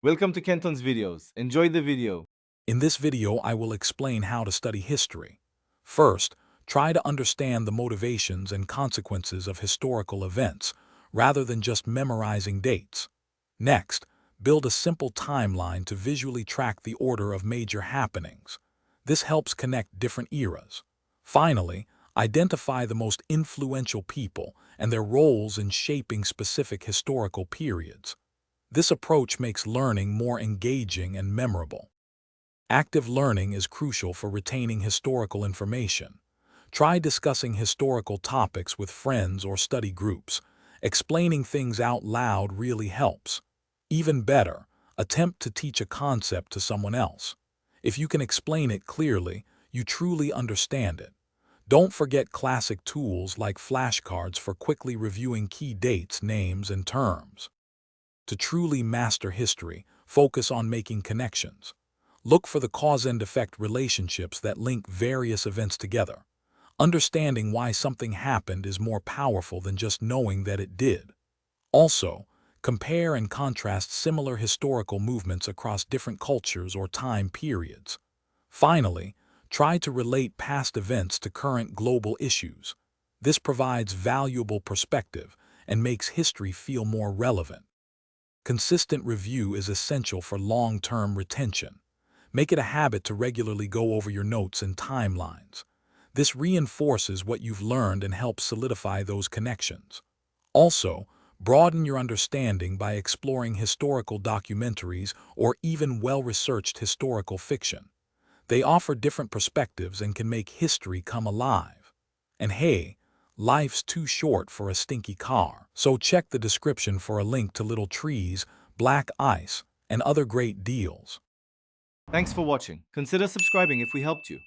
Welcome to Kenton's videos. Enjoy the video. In this video, I will explain how to study history. First, try to understand the motivations and consequences of historical events, rather than just memorizing dates. Next, build a simple timeline to visually track the order of major happenings. This helps connect different eras. Finally, identify the most influential people and their roles in shaping specific historical periods. This approach makes learning more engaging and memorable. Active learning is crucial for retaining historical information. Try discussing historical topics with friends or study groups. Explaining things out loud really helps. Even better, attempt to teach a concept to someone else. If you can explain it clearly, you truly understand it. Don't forget classic tools like flashcards for quickly reviewing key dates, names, and terms. To truly master history, focus on making connections. Look for the cause and effect relationships that link various events together. Understanding why something happened is more powerful than just knowing that it did. Also, compare and contrast similar historical movements across different cultures or time periods. Finally, try to relate past events to current global issues. This provides valuable perspective and makes history feel more relevant. Consistent review is essential for long-term retention. Make it a habit to regularly go over your notes and timelines. This reinforces what you've learned and helps solidify those connections. Also, broaden your understanding by exploring historical documentaries or even well-researched historical fiction. They offer different perspectives and can make history come alive. And hey, life's too short for a stinky car, so check the description for a link to little trees, black ice, and other great deals. Thanks for watching. Consider subscribing if we helped you.